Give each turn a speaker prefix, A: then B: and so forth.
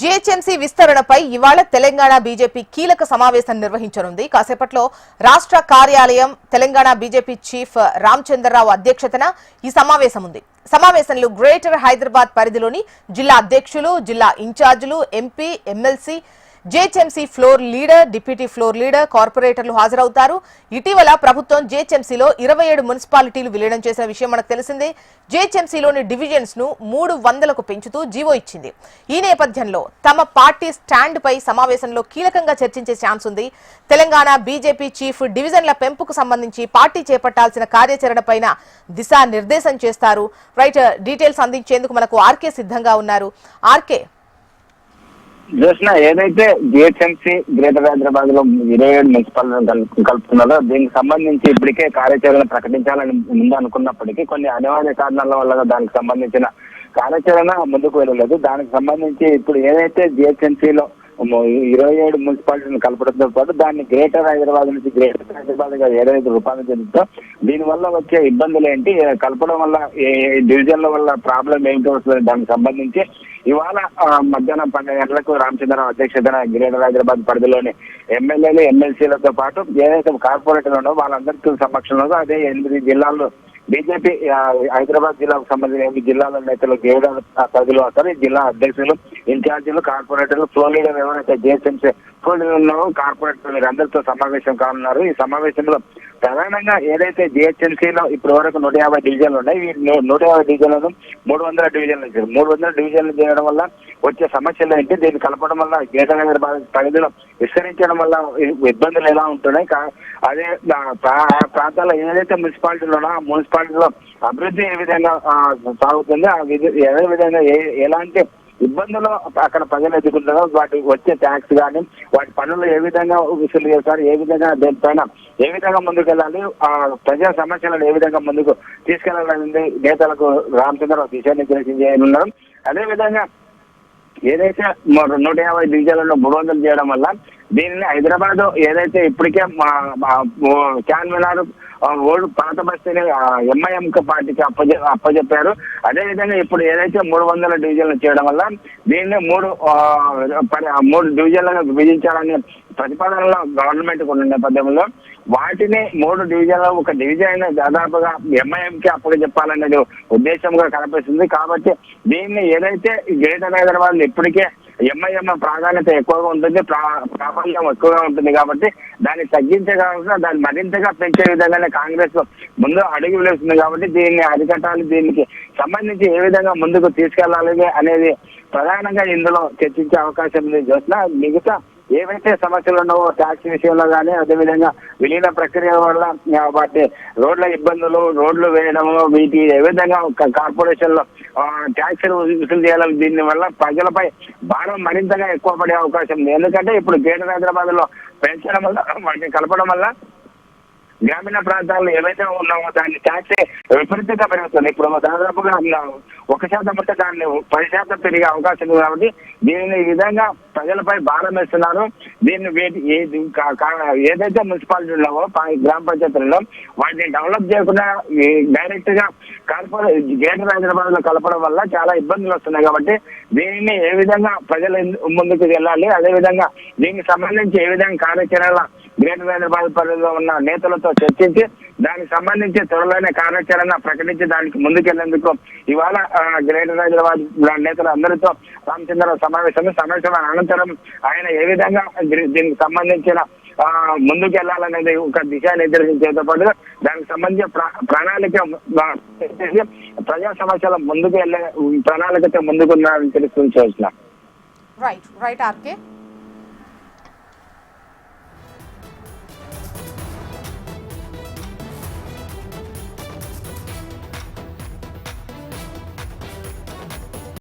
A: GHMC విస్తరణపై ఇవాళ Telangana BJP కీలక సమావేశం నిర్వహించనుంది. కాసేపట్లో రాష్ట్ర కార్యాలయం తెలంగాణ బీజేపీ చీఫ్ రామచంద్రరావు అధ్యక్షతన ఈ సమావేశం ఉంది. సమావేశంలో గ్రేటర్ హైదరాబాద్ పరిధిలోని జిల్లా అధ్యక్షులు, జిల్లా ఇన్ఛార్జీలు, MP, MLC, GHMC floor leader, deputy floor leader, కార్పొరేటర్లు హాజరవుతారు. ఇటీవల ప్రభుత్వం జీహెచ్ఎంసీలో 27 మున్సిపాలిటీలు విలీనం చేసిన విషయం మనకు తెలిసిందే. జీహెచ్ఎంసీలోని డివిజన్స్ ను 300కు పెంచుతూ జీవో ఇచ్చింది. ఈ నేపథ్యంలో తమ పార్టీ స్టాండ్ పై సమావేశంలో కీలకంగా చర్చించే ఛాన్స్ ఉంది. తెలంగాణ బీజేపీ చీఫ్ డివిజన్ల పెంపుకు సంబంధించి పార్టీ చేపట్టాల్సిన కార్యాచరణ పైన దిశానిర్దేశం చేస్తారు. రైట్, డీటెయిల్స్ అందించేందుకు మనకు ఆర్కే సిద్ధంగా ఉన్నారు. ఆర్కే,
B: చూసిన ఏదైతే జిహెచ్ఎంసీ గ్రేటర్ హైదరాబాద్ లో 27 మున్సిపాలిటీలను కలుపుతున్నారో దీనికి సంబంధించి ఇప్పటికే కార్యాచరణ ప్రకటించాలని ముందు అనుకున్నప్పటికీ కొన్ని అనివార్య కారణాల వల్ల దానికి సంబంధించిన కార్యాచరణ ముందుకు వెళ్ళలేదు. దానికి సంబంధించి ఇప్పుడు ఏదైతే జిహెచ్ఎంసీలో 27 మున్సిపాలిటీలను కలపడంతో పాటు దాన్ని గ్రేటర్ హైదరాబాద్ నుంచి గ్రేటర్ హైదరాబాద్ గా ఏదైతే రూపాంతరితో దీని వల్ల వచ్చే ఇబ్బందులు ఏంటి, కలపడం వల్ల డివిజన్ల వల్ల ప్రాబ్లం ఏమిటి వస్తుంది, దానికి సంబంధించి ఇవాళ మధ్యాహ్నం 12 గంటలకు రామచంద్రరావు అధ్యక్షతన గ్రేటర్ హైదరాబాద్ పరిధిలోని ఎమ్మెల్యేలు, ఎమ్మెల్సీలతో పాటు ఏదైతే కార్పొరేటర్లు ఉన్నో వాళ్ళందరికీ సమక్షంలో అదే 8 జిల్లాల్లో బీజేపీ హైదరాబాద్ జిల్లాకు సంబంధించిన 8 జిల్లాల నేతలు గేవడ పరిధిలో వస్తారు. జిల్లా అధ్యక్షులు, ఇన్ఛార్జీలు, కార్పొరేటర్లు, ఫ్లోర్ లీడర్ ఎవరైతే జీహెచ్ఎంసీ ఫ్లోర్ లీడర్ ఉన్నారో కార్పొరేటర్లు వీరందరితో సమావేశం కానున్నారు. ఈ సమావేశంలో ప్రధానంగా ఏదైతే జీహెచ్ఎంసీలో ఇప్పటి వరకు 150 డివిజన్లు ఉన్నాయి. ఈ 150 డివిజన్లను 300 డివిజన్లు ఇచ్చారు. 300 డివిజన్లు చేయడం వల్ల వచ్చే సమస్యలు ఏంటి, దీన్ని కలపడం వల్ల గ్రేటర్ హైదరాబాద్ పరిధిలో విస్తరించడం వల్ల ఇబ్బందులు ఎలా ఉంటున్నాయి, అదే ప్రాంతాల్లో ఏదైతే మున్సిపాలిటీలు ఉన్నా ఆ మున్సిపాలిటీలో అభివృద్ధి ఏ విధంగా సాగుతుంది, ఏ విధంగా ఎలాంటి ఇబ్బందులు అక్కడ ప్రజలు ఎదుర్కొంటారో, వాటికి వచ్చే ట్యాక్స్ కానీ వాటి పనులు ఏ విధంగా విసులు చేస్తారు, ఏ విధంగా దేనిపైన ఏ విధంగా ముందుకెళ్ళాలి, ఆ ప్రజా సమస్యలను ఏ విధంగా ముందుకు తీసుకెళ్లాలని నేతలకు రామచంద్రరావు దిశానిర్దేశం చేయనున్నారు. అదేవిధంగా ఏదైతే 150 డివిజన్లలో 300 చేయడం వల్ల దీనిని హైదరాబాద్ ఏదైతే ఇప్పటికే చార్మినార్ ఓల్డ్ పాత బస్తీని ఎంఐఎం పార్టీకి అప్పచెప్పారు. అదేవిధంగా ఇప్పుడు ఏదైతే 300 డివిజన్లు చేయడం వల్ల దీన్ని 3 డివిజన్లుగా విభజించాలని ప్రతిపాదనలో గవర్నమెంట్ ఉన్న నేపథ్యంలో వాటిని 3 డివిజన్లు ఒక డివిజన్ దాదాపుగా ఎంఐఎంకి అప్పచెప్పాలనేది ఉద్దేశంగా కనిపిస్తుంది. కాబట్టి దీన్ని ఏదైతే గ్రేటర్ హైదరాబాద్ ఇప్పటికే ఎంఐఎం ప్రాధాన్యత ఎక్కువగా ఉంటుంది, ప్రాబల్యం ఎక్కువగా ఉంటుంది. కాబట్టి దాన్ని తగ్గించగలసిన దాన్ని మరింతగా పెంచే విధంగానే కాంగ్రెస్ ముందు అడుగు వేస్తుంది. కాబట్టి దీన్ని అరికట్టాలి, దీనికి సంబంధించి ఏ విధంగా ముందుకు తీసుకెళ్లాలి అనేది ప్రధానంగా ఇందులో చర్చించే అవకాశం ఉంది. చూసినా మిగతా ఏవైతే సమస్యలు ఉన్నావో ట్యాక్స్ విషయంలో కానీ, అదేవిధంగా విలీన ప్రక్రియ వల్ల వాటి రోడ్ల ఇబ్బందులు, రోడ్లు వేయడము, వీటి ఏ విధంగా కార్పొరేషన్ లో ట్యాక్స్ వసూలు చేయాలి, దీని వల్ల ప్రజలపై భారం మరింతగా ఎక్కువ పడే అవకాశం ఉంది. ఎందుకంటే ఇప్పుడు గ్రేటర్ హైదరాబాద్ లో పెంచడం వల్ల వాటిని కలపడం వల్ల గ్రామీణ ప్రాంతాల్లో ఏవైతే ఉన్నామో దాన్ని ట్యాక్స్ విపరీతంగా పెరుగుతుంది. ఇప్పుడు దాదాపుగా 1% ఉంటే దాన్ని 10% పెరిగే అవకాశం ఉంది. కాబట్టి దీనిని ఈ విధంగా ప్రజలపై భారం వేస్తున్నారు. దీన్ని ఏదైతే మున్సిపాలిటీ ఉన్నావో గ్రామ పంచాయతీలలో వాటిని డెవలప్ చేయకుండా డైరెక్ట్ గా గ్రేటర్ హైదరాబాద్ లో కలపడం వల్ల చాలా ఇబ్బందులు వస్తున్నాయి. కాబట్టి దీనిని ఏ విధంగా ప్రజలు ముందుకు వెళ్ళాలి, అదేవిధంగా దీనికి సంబంధించి ఏ విధంగా కార్యాచరణ గ్రేటర్ హైదరాబాద్ పరిధిలో ఉన్న నేతలతో చర్చించి దానికి సంబంధించి త్వరలోనే కార్యాచరణ ప్రకటించి దానికి ముందుకెళ్లేందుకు ఇవాళ గ్రేటర్ హైదరాబాద్ నేతలు అందరితో రామచంద్రరావు సమావేశం అనంతరం ఆయన ఏ విధంగా దీనికి సంబంధించిన ముందుకెళ్లాలనేది ఒక దిశానిర్దేశంతో పాటు దానికి సంబంధించిన ప్రణాళిక ప్రజా సమస్యల ముందుకు వెళ్లే ప్రణాళికతో ముందుకున్నారని తెలుసుకుని చూసిన.
A: Right RK.